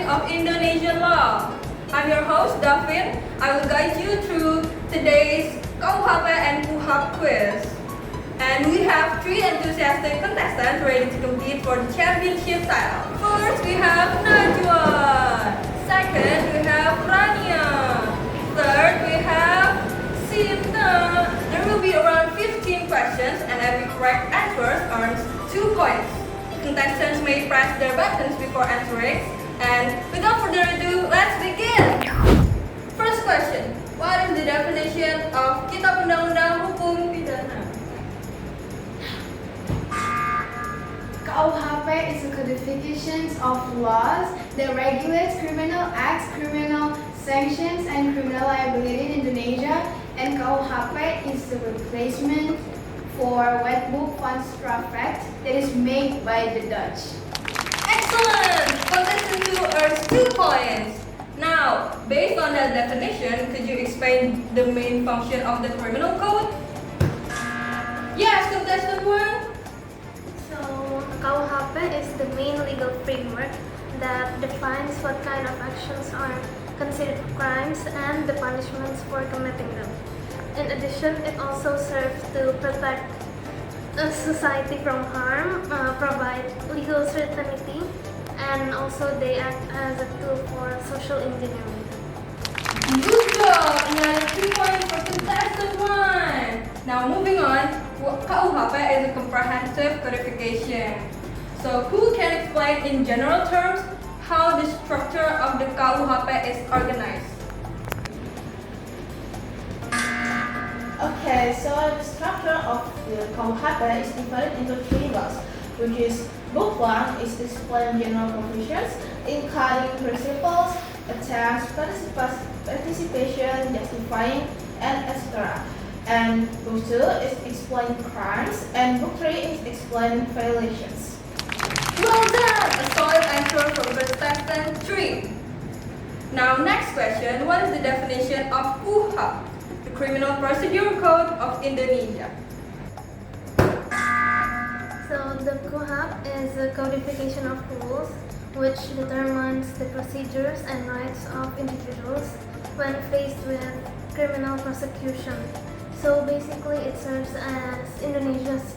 of Indonesian law. I'm your host, Dhafin. I will guide you through today's KUHP and KUHAP quiz. And we have three enthusiastic contestants ready to compete for the championship title. First, we have Najwa. Second, we have Rania. Third, we have Shinta. There will be around 15 questions and every correct answer earns 2 points. Contestants may press their buttons before answering. And without further ado, let's begin! First question. What is the definition of Kitab Undang-Undang Hukum Pidana? KUHP is a codification of laws that regulates criminal acts, criminal sanctions, and criminal liability in Indonesia, and KUHP is the replacement for Wetboek van Strafrecht that is made by the Dutch. Excellent! Contestant 2 earns 2 points. Now, based on that definition, could you explain the main function of the criminal code? Yes, contestant 1. So, KUHP is the main legal framework that defines what kind of actions are considered crimes and the punishments for committing them. In addition, it also serves to protect a society from harm, provide legal certainty, and also they act as a tool for social engineering. Good job! Another 3 points for contestant 1. Now moving on, KUHP is a comprehensive codification. So who can explain in general terms how the structure of the KUHP is organized? Okay, so the structure of the KUHP is divided into 3 laws, which is Book 1 is explain general provisions, including principles, attempts, participation, justifying, and etc. And Book 2 is explain crimes, and Book 3 is explain violations. Well done! A solid answer from contestant 3. Now next question, what is the definition of KUHP? The Criminal Procedure Code of Indonesia. So, the KUHP is a codification of rules which determines the procedures and rights of individuals when faced with criminal prosecution. So, basically, it serves as Indonesia's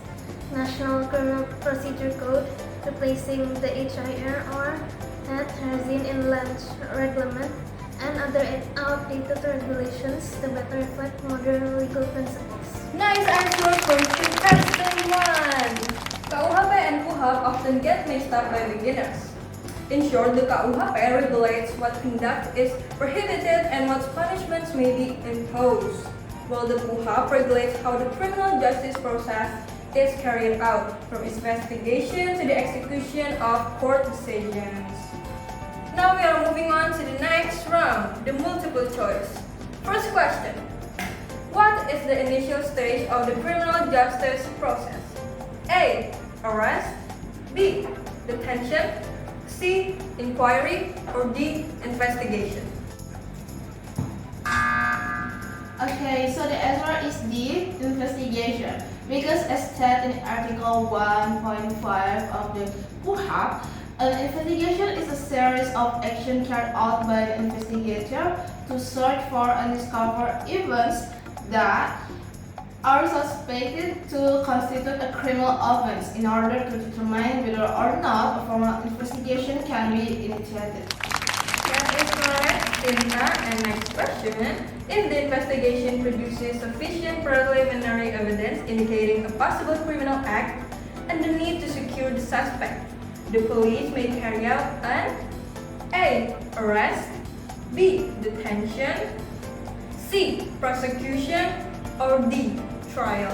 National Criminal Procedure Code, replacing the HIR or Het Herzien Inland Reglement and other outdated regulations to better reflect modern legal principles. Nice answer from contestant 1. KUHP and KUHAP often get mixed up by beginners. In short, the KUHP regulates what conduct is prohibited and what punishments may be imposed, while the KUHAP regulates how the criminal justice process is carried out, from investigation to the execution of court decisions. Now we are moving on to the next round, the multiple choice. First question. What is the initial stage of the criminal justice process? A. Arrest. B. Detention. C. Inquiry. Or D. Investigation. Okay, so the answer is D, investigation. Because as stated in Article 1.5 of the KUHP, an investigation is a series of actions carried out by the investigator to search for and discover events that are suspected to constitute a criminal offense in order to determine whether or not a formal investigation can be initiated. That is correct, Shinta. And next question. If the investigation produces sufficient preliminary evidence indicating a possible criminal act and the need to secure the suspect, the police may carry out an A. Arrest. B. Detention. C. Prosecution. Or D. Trial.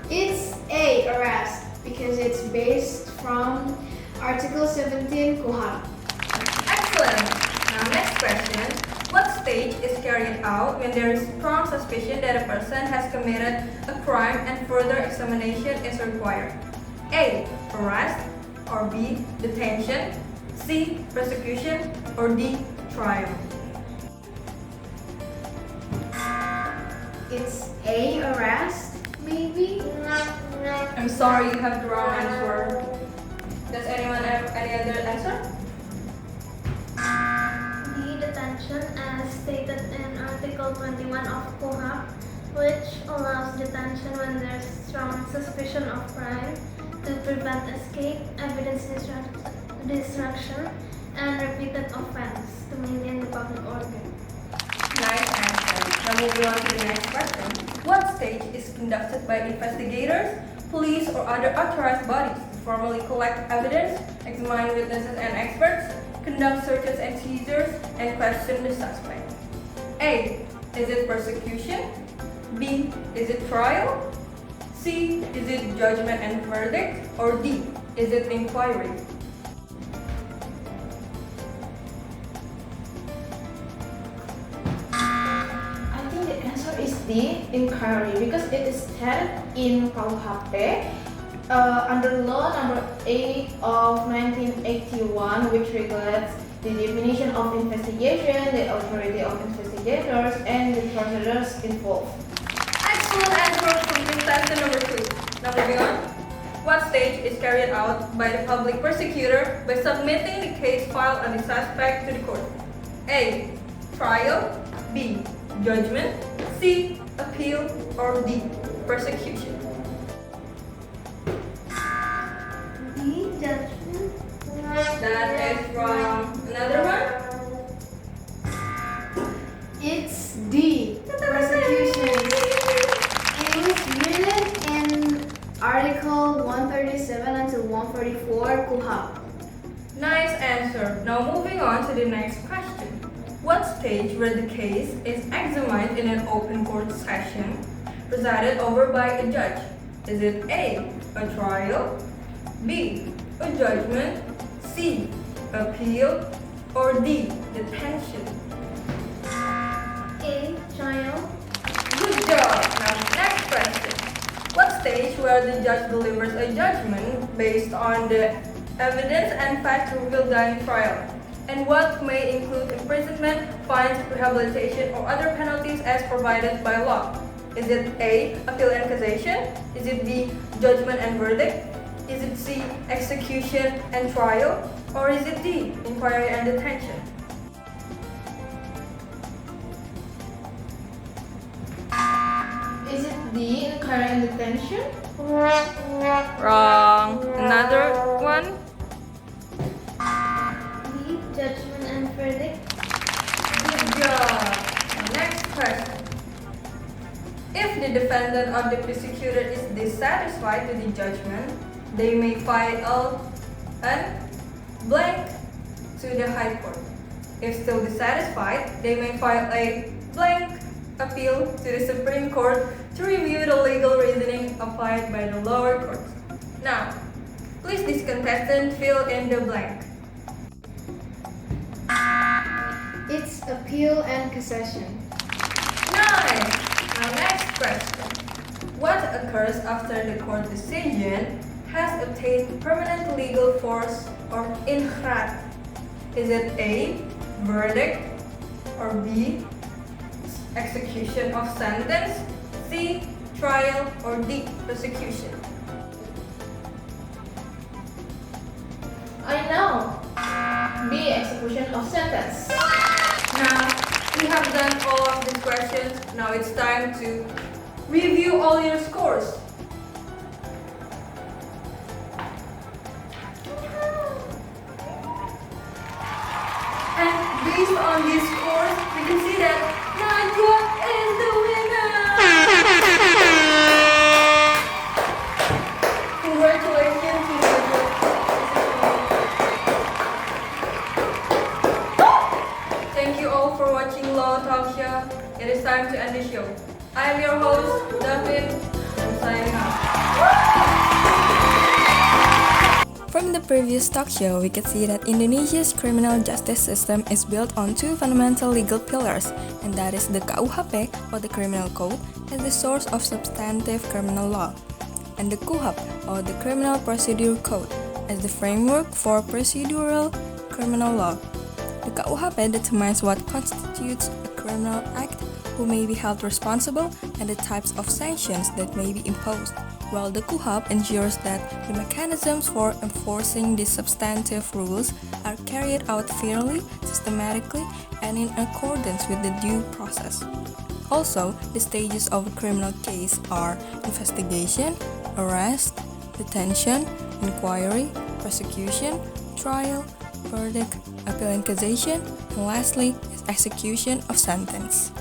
It's A, arrest, because it's based from Article 17 KUHP. Excellent. Now next question. What stage is carried out when there is strong suspicion that a person has committed a crime and further examination is required? A. Arrest. Or B. Detention. C. Prosecution. Or D. Trial. It's A, arrest, maybe? I'm sorry, you have the wrong answer. Does anyone have any other answer? The detention as stated in Article 21 of KUHAP, which allows detention when there's strong suspicion of crime to prevent escape, evidence destruction, and repeated offense to maintain the public order. Nice answer. Now moving on to the next question. What stage is conducted by investigators, police, or other authorized bodies to formally collect evidence, examine witnesses and experts, conduct searches and seizures, and question the suspect? A. Is it persecution? B. Is it trial? C. Is it judgment and verdict? Or D. Is it inquiry? I think the answer is D, inquiry, because it is stated in KUHP under law number 8 of 1981, which regulates the definition of investigation, the authority of investigators, and the procedures involved. Excellent answer from contestant number 2. Now moving on. What stage is carried out by the public prosecutor by submitting the case file on the suspect to the court? A. Trial. B. Judgment. C. Appeal. Or D. Persecution. D. Judgment. That is wrong. Another one? It's D. Persecution. It was written in Article 137 until 144 KUHAP. Nice answer. Now moving on to the next question. What stage where the case is examined in an open court session presided over by a judge? Is it A. A trial, B. A judgment, C. Appeal, or D. Detention? A. Trial. Good job! Now next question. What stage where the judge delivers a judgment based on the evidence and facts revealed during trial? And what may include imprisonment, fines, rehabilitation, or other penalties as provided by law? Is it A. Appeal and cassation? Is it B. Judgment and verdict? Is it C. Execution and trial? Or is it D. Inquiry and detention? Is it D, inquiry and detention? Wrong. Another one? D. Judgment and verdict. Good job. Next question. If the defendant or the prosecutor is dissatisfied with the judgment, they may file a blank to the High Court. If still dissatisfied, they may file a blank appeal to the Supreme Court to review the legal reasoning applied by the lower courts. Now, please this contestant fill in the blank. It's appeal and cassation. Nice! Now next question. What occurs after the court decision has obtained permanent legal force or inkhrat? Is it A. Verdict, or B. Execution of sentence, C. Trial, or D. Prosecution? I know. B, execution of sentence. Now, we have done all of these questions. Now it's time to review all your scores. And based on these scores, we can see that Najwa is the winner! Congratulations to Najwa. Thank you all for watching Law Talk Show. It is time to end the show. I am your host, Dhafin, and signing out. From the previous talk show, we could see that Indonesia's criminal justice system is built on two fundamental legal pillars, and that is the KUHP, or the Criminal Code, as the source of substantive criminal law, and the KUHAP, or the Criminal Procedure Code, as the framework for procedural criminal law. The KUHP determines what constitutes a criminal act, who may be held responsible, and the types of sanctions that may be imposed. while the KUHAP ensures that the mechanisms for enforcing these substantive rules are carried out fairly, systematically, and in accordance with the due process. Also, the stages of a criminal case are investigation, arrest, detention, inquiry, prosecution, trial, verdict, appeal and cassation, and lastly is execution of sentence.